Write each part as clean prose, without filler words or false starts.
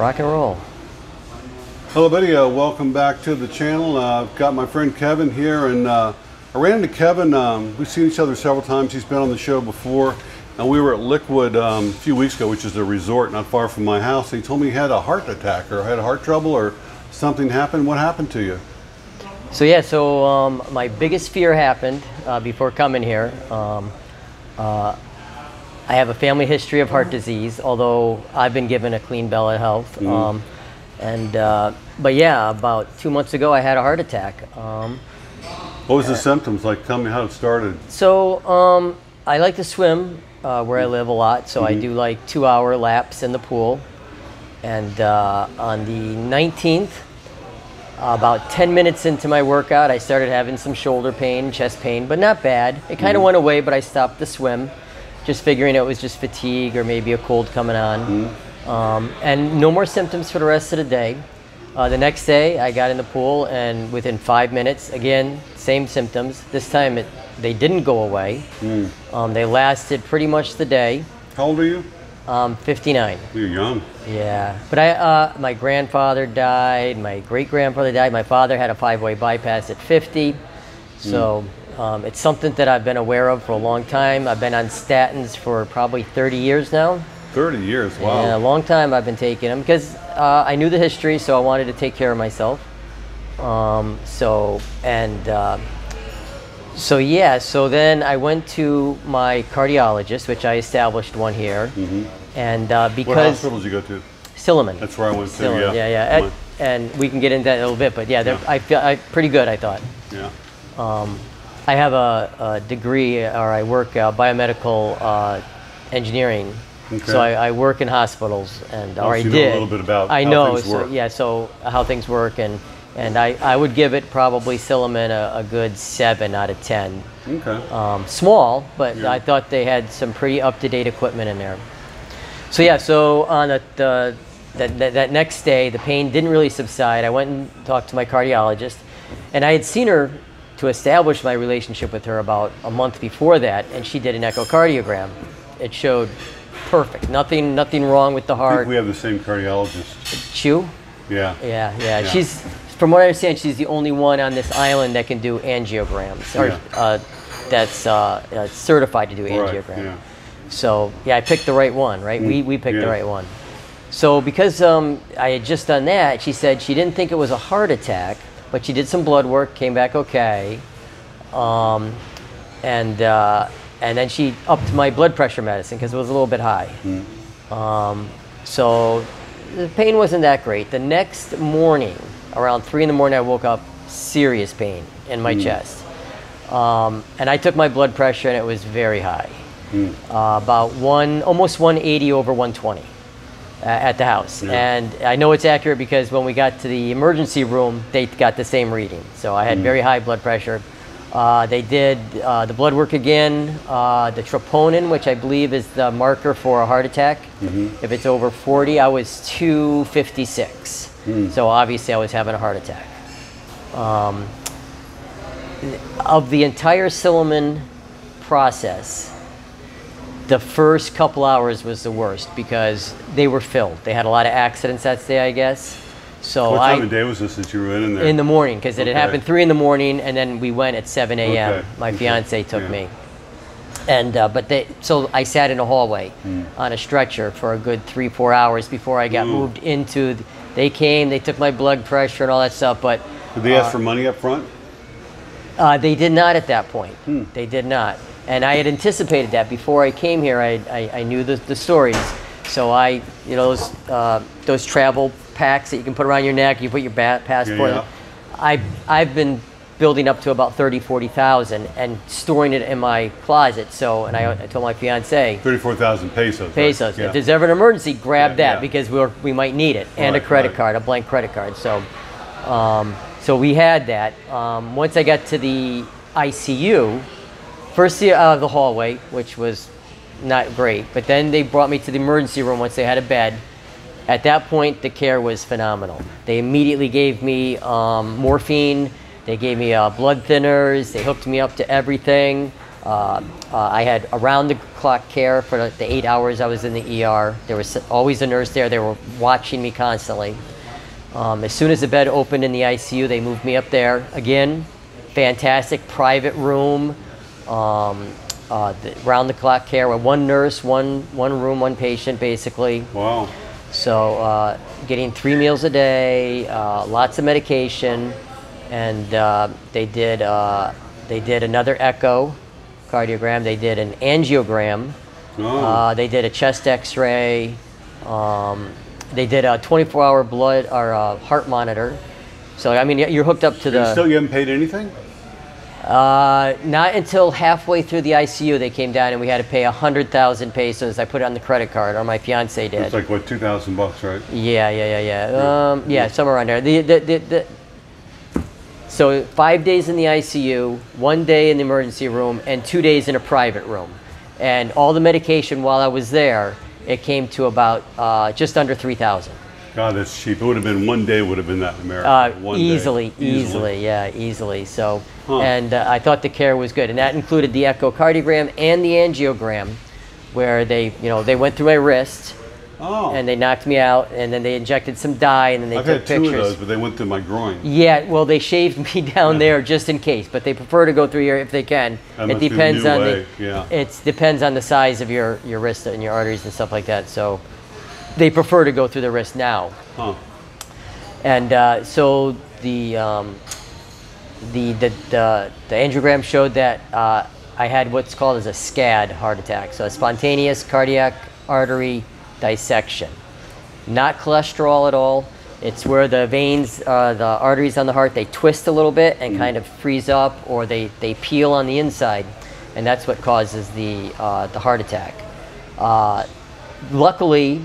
Rock and roll. Hello, buddy. Welcome back to the channel. I've got my friend Kevin here, and I ran into Kevin. We've seen each other several times. He's been on the show before, and we were at Liquid a few weeks ago, which is a resort not far from my house. And he told me he had a heart attack or had a heart trouble or something happened. What happened to you? So my biggest fear happened before coming here. I have a family history of heart disease, although I've been given a clean bill of health. But yeah, about 2 months ago, I had a heart attack. What was the symptoms like? Tell me how it started. So I like to swim where I live a lot, so I do like 2-hour laps in the pool. And on the 19th, about 10 minutes into my workout, I started having some shoulder pain, chest pain, but not bad. It kind of went away, but I stopped the swim, just figuring it was just fatigue or maybe a cold coming on. And no more symptoms for the rest of the day. The next day, I got in the pool, and within 5 minutes, again, same symptoms. This time, they didn't go away. They lasted pretty much the day. How old are you? 59. You're young. Yeah, but my grandfather died, my great-grandfather died, my father had a 5-way bypass at 50. So it's something that I've been aware of for a long time. I've been on statins for probably 30 years now. 30 years, wow. Yeah, a long time I've been taking them because I knew the history, so I wanted to take care of myself. So then I went to my cardiologist, which I established one here. And because... What hospital did you go to? Silliman. That's where I went to, Silliman, yeah. And we can get into that in a little bit, but yeah, I feel pretty good, I thought. Yeah. I have a degree, or I work biomedical engineering. Okay. So I work in hospitals, and or I did. Know a little bit about how things work. So how things work, and I would give it probably Silliman a good 7 out of 10. Okay. Small, but I thought they had some pretty up-to-date equipment in there. So yeah, so on that next day, the pain didn't really subside. I went and talked to my cardiologist, and I had seen her to establish my relationship with her about a month before that, and she did an echocardiogram. It showed perfect, nothing wrong with the heart. I think we have the same cardiologist. Chu? Yeah. She's, from what I understand, she's the only one on this island that can do angiograms, or that's certified to do angiograms. Right, yeah. So yeah, I picked the right one, right? We picked the right one. So because I had just done that, she said she didn't think it was a heart attack, but she did some blood work, came back okay, and then she upped my blood pressure medicine because it was a little bit high. So the pain wasn't that great. The next morning, around 3 in the morning, I woke up serious pain in my chest, and I took my blood pressure, and it was very high. About almost 180 over 120 at the house. And I know it's accurate because when we got to the emergency room, they got the same reading. So I had very high blood pressure. They did the blood work again, the troponin, which I believe is the marker for a heart attack. If it's over 40, I was 256. So obviously I was having a heart attack. Of the entire Silliman process, the first couple hours was the worst because they were filled. They had a lot of accidents that day, I guess. So what time of day was this that you were in there? In the morning, because it had happened 3 in the morning, and then we went at 7 a.m. My fiance took me. And so I sat in a hallway on a stretcher for a good 3-4 hours before I got moved into. They came, they took my blood pressure and all that stuff, but did they ask for money up front? They did not at that point. They did not. And I had anticipated that before I came here. I knew the stories, so those travel packs that you can put around your neck, you put your passport. I've been building up to about 40,000 and storing it in my closet. So, and I told my fiance, 34,000 pesos. Pesos. If there's ever an emergency, grab that because we might need it, and a credit card, a blank credit card. So, so we had that. Once I got to the ICU. First out of the hallway, which was not great, but then they brought me to the emergency room once they had a bed. At that point, the care was phenomenal. They immediately gave me morphine, they gave me blood thinners, they hooked me up to everything. I had around-the-clock care for the 8 hours I was in the ER. There was always a nurse there. They were watching me constantly. As soon as the bed opened in the ICU, they moved me up there. Again, fantastic private room, round-the-clock care with one nurse, one room, one patient, basically. Wow. So getting 3 meals a day, lots of medication, and they did another echocardiogram. They did an angiogram. Oh. They did a chest X-ray. They did a 24-hour blood or heart monitor. So I mean, you're hooked up to the. Still, you haven't paid anything? Not until halfway through the ICU they came down and we had to pay 100,000 pesos. I put it on the credit card, or my fiance did. It's like what, $2,000, right? Yeah, somewhere around there. So 5 days in the ICU, 1 day in the emergency room, and 2 days in a private room. And all the medication while I was there, it came to about just under 3,000. God, that's cheap. It would have been 1 day would have been that in America. Easily. So, and I thought the care was good, and that included the echocardiogram and the angiogram, where they went through my wrist, and they knocked me out, and then they injected some dye, and then they I've took had pictures. 2 of those, but they went through my groin. Yeah, well, they shaved me down there just in case, but they prefer to go through here if they can. That It must be the depends new on way, yeah. It depends on the size of your wrist and your arteries and stuff like that. So they prefer to go through the wrist now. Huh. And so the angiogram showed that I had what's called as a SCAD heart attack, so a spontaneous cardiac artery dissection. Not cholesterol at all. It's where the veins, the arteries on the heart, they twist a little bit and kind of freeze up, or they peel on the inside, and that's what causes the heart attack. Luckily,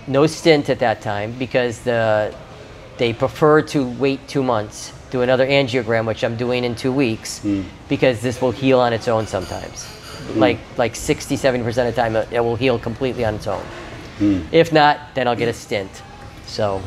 no stint at that time, because they prefer to wait 2 months, do another angiogram, which I'm doing in 2 weeks, because this will heal on its own sometimes. Like 60-70% of the time, it will heal completely on its own. If not, then I'll get a stint. So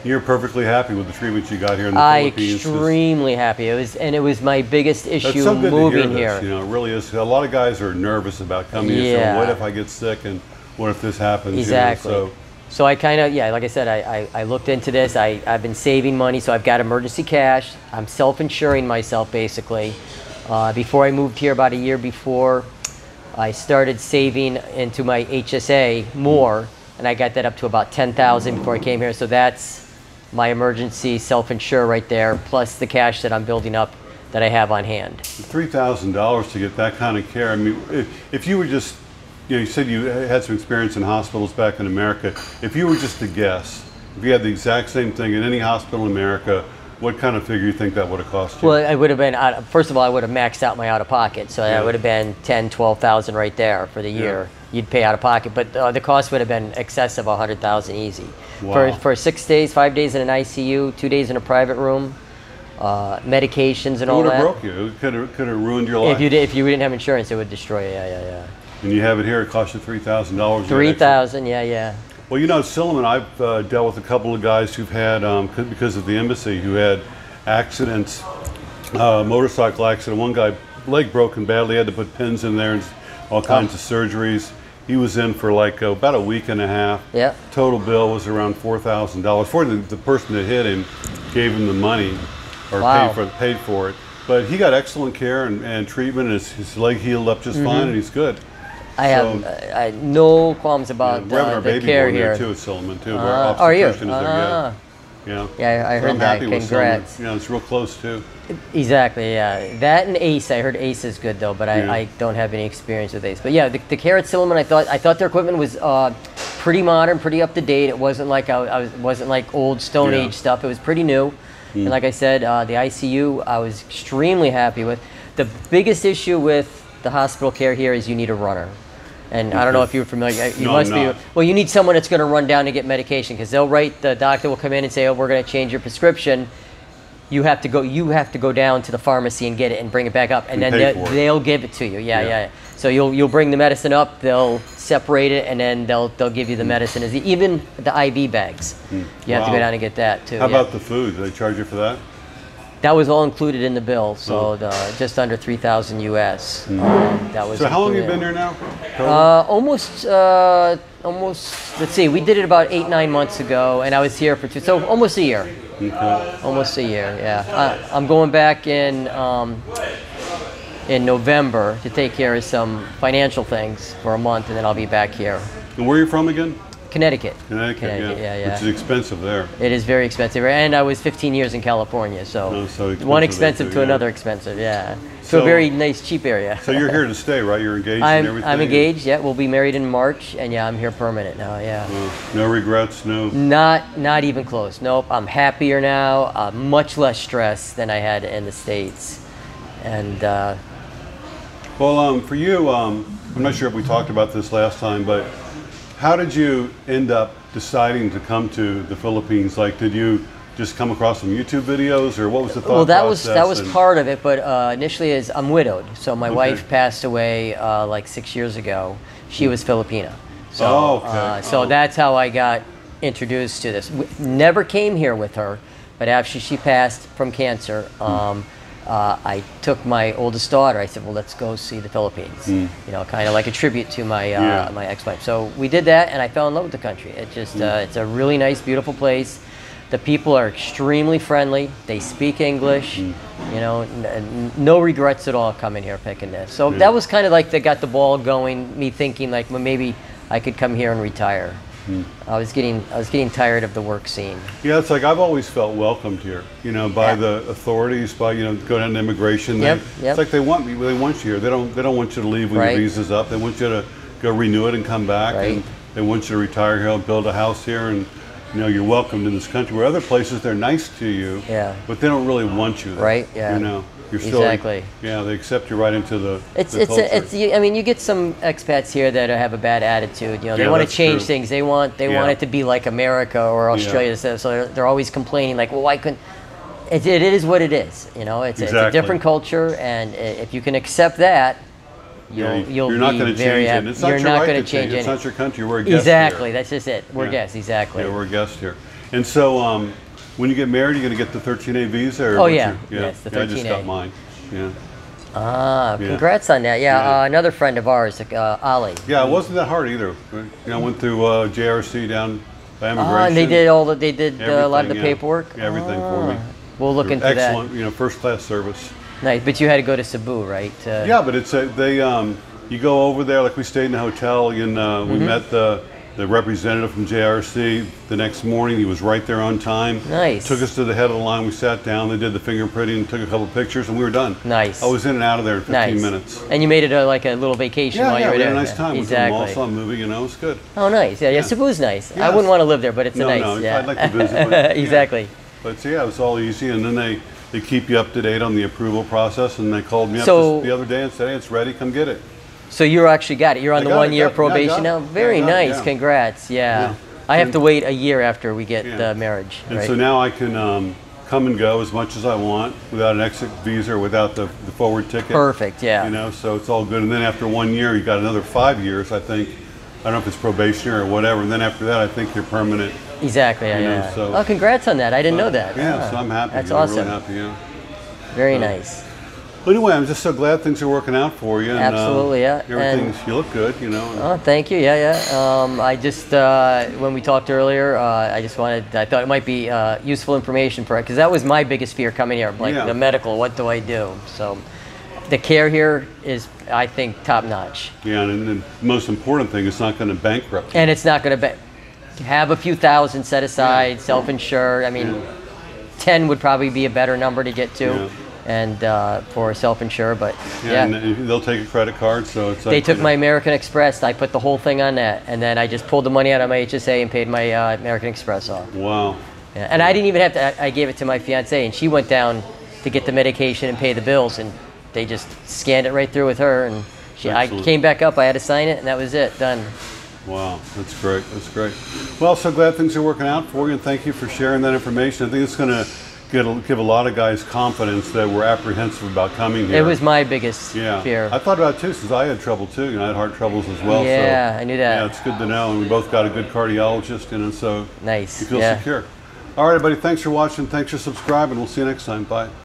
you're perfectly happy with the treatment you got here in the Philippines? Extremely happy. It was my biggest issue so good moving to hear this, here. It really is. A lot of guys are nervous about coming here. So what if I get sick, and what if this happens? Exactly. So I kind of, like I said, I looked into this. I've been saving money, so I've got emergency cash. I'm self-insuring myself, basically. Before I moved here, about a year before, I started saving into my HSA more, and I got that up to about 10,000 before I came here. So that's my emergency self-insure right there, plus the cash that I'm building up that I have on hand. $3,000 to get that kind of care. I mean, if you were just, you said you had some experience in hospitals back in America. If you were just to guess, if you had the exact same thing in any hospital in America, what kind of figure you think that would have cost you? Well, it would have been, first of all, I would have maxed out my out-of-pocket. So that would have been 10, 12,000 right there for the year. You'd pay out-of-pocket. But the cost would have been excess of 100,000 easy. Wow. For 6 days, 5 days in an ICU, 2 days in a private room, medications and all that. It would have broke you. It could have ruined your life. If you didn't have insurance, it would destroy you. Yeah. And you have it here, it cost you $3,000. $3,000, yeah. Well, Silliman, I've dealt with a couple of guys who've had, because of the embassy, who had accidents, motorcycle accident. One guy, leg broken badly, had to put pins in there and all kinds of surgeries. He was in for like about a week and a half. Yeah. Total bill was around $4,000. Fortunately, the person that hit him gave him the money, or paid for it. But he got excellent care and treatment, and his leg healed up just fine, and he's good. I have no qualms about we're having our the baby care born here. there too at Silliman too. Are you? Yeah, I heard that. Congrats. It's real close too. Exactly, yeah. That and ACE. I heard ACE is good though, but I don't have any experience with ACE. But yeah, the care at Silliman, I thought their equipment was pretty modern, pretty up to date. It wasn't like wasn't like old Stone Age stuff. It was pretty new. And like I said, the ICU I was extremely happy with. The biggest issue with the hospital care here is you need a runner. And I don't know if you're familiar. You must be. Well, you need someone that's going to run down to get medication, because the doctor will come in and say, "Oh, we're going to change your prescription." You have to go down to the pharmacy and get it and bring it back up, and then they'll give it to you. Yeah. So you'll bring the medicine up, they'll separate it, and then they'll give you the medicine. Even the IV bags. You have to go down and get that too. How about the food? Do they charge you for that? That was all included in the bill, so just under 3,000 US. That was. So how long have you included. been here now? Almost. Let's see. We did it about 8-9 months ago, and I was here for so almost a year. Okay. Almost a year. Yeah. I'm going back in November to take care of some financial things for a month, and then I'll be back here. And where are you from again? Connecticut. Connecticut, yeah. Which is expensive there. It is very expensive, and I was 15 years in California, so, expensive one expensive there, to yeah. another expensive, yeah. So- To a very nice, cheap area. So you're here to stay, right? You're engaged and everything? I'm engaged, yeah. We'll be married in March, and yeah, I'm here permanent now, yeah. No regrets, no... Not even close. Nope, I'm happier now, much less stress than I had in the States. And Well, for you, I'm not sure if we talked about this last time, but how did you end up deciding to come to the Philippines? Like, did you just come across some YouTube videos, or what was the thought well, that process? was part of it, but initially is I'm widowed, so my wife passed away like 6 years ago. She was Filipina, so that's how I got introduced to this. Never came here with her, but after she passed from cancer, I took my oldest daughter. I said, "Well, let's go see the Philippines." You know, kind of like a tribute to my my ex-wife. So we did that, and I fell in love with the country. It just it's a really nice, beautiful place. The people are extremely friendly. They speak English. You know, no regrets at all coming here picking this. So that was kind of like that got the ball going. Me thinking like, well, maybe I could come here and retire. I was getting tired of the work scene. Yeah, it's like I've always felt welcomed here. You know, by the authorities, by go down to immigration. It's like they want you here. They don't want you to leave when your visa's up. They want you to go renew it and come back. And they want you to retire here and build a house here, and you're welcomed in this country. Where other places they're nice to you, but they don't really want you there. Right. Yeah. You know, you're still exactly. Yeah, they accept you right into the. I mean, you get some expats here that have a bad attitude. You know, they want to change things. They want it to be like America or Australia. So they're always complaining like, well, why couldn't? It is what it is. You know, it's a different culture, and if you can accept that. You're not going to change it. It's not your right to change it. It's not your country. We're a guest Exactly. here. That's just it. We're guests. Exactly. Yeah, we're a guest here. And so, when you get married, you're going to get the 13A visa? Or yes, the 13A. I just got mine. Yeah. Congrats on that. Yeah, another friend of ours, Ali. Yeah, it wasn't that hard either. I went through JRC down by immigration. And they did a lot of the paperwork? Everything for me. We'll look into that. Excellent, first-class service. Nice, but you had to go to Cebu, right? Yeah, but it's you go over there, like we stayed in a hotel, and we met the representative from JRC the next morning. He was right there on time. Nice. Took us to the head of the line. We sat down. They did the fingerprinting and took a couple pictures, and we were done. Nice. I was in and out of there in 15 minutes. And you made it like a little vacation while you were there. Yeah, we had a nice time. Exactly. We saw a movie, it's good. Oh, nice. Yeah, Cebu's nice. Yes. I wouldn't want to live there, but it's nice. No, yeah. I'd like to visit. But, exactly. But it was all easy, and then they keep you up to date on the approval process, and they called me up the other day and said, "Hey, it's ready. Come get it." So you actually got it. You're on the 1 year probation now. Very nice. Yeah. Congrats. Yeah. I have to wait a year after we get the marriage. And so now I can come and go as much as I want without an exit visa or without the forward ticket. Perfect. Yeah. So it's all good. And then after 1 year, you got another 5 years, I think. I don't know if it's probationary or whatever. And then after that, I think you're permanent. Exactly. Yeah. So, congrats on that. I didn't know that. Yeah. So I'm happy. That's awesome. Really happy. Very nice. Well, anyway, I'm just so glad things are working out for you. And, absolutely, yeah. You look good, Oh, thank you. Yeah. I just, when we talked earlier, I thought it might be useful information for it, because that was my biggest fear coming here, like the medical, what do I do? So the care here is, I think, top notch. Yeah, and the most important thing, it's not going to bankrupt you. And it's not going to have a few thousand set aside, self-insured. I mean, 10 would probably be a better number to get to. Yeah. And for self-insure, but and they'll take a credit card, so it's like, they took my American Express. I put the whole thing on that, and then I just pulled the money out of my HSA and paid my American Express off. Wow. Yeah. And I didn't even have to. I gave it to my fiance, and she went down to get the medication and pay the bills, and they just scanned it right through with her, and I came back up. I had to sign it, and that was it. Done. Wow, that's great. That's great. Well, so glad things are working out for you, and thank you for sharing that information. I think it's going to give a lot of guys confidence that were apprehensive about coming here. It was my biggest fear. I thought about it too, since I had trouble too. I had heart troubles as well. Yeah, so, I knew that. Yeah, it's good to know, and we both got a good cardiologist, so nice. you feel secure. All right, everybody, thanks for watching. Thanks for subscribing. We'll see you next time. Bye.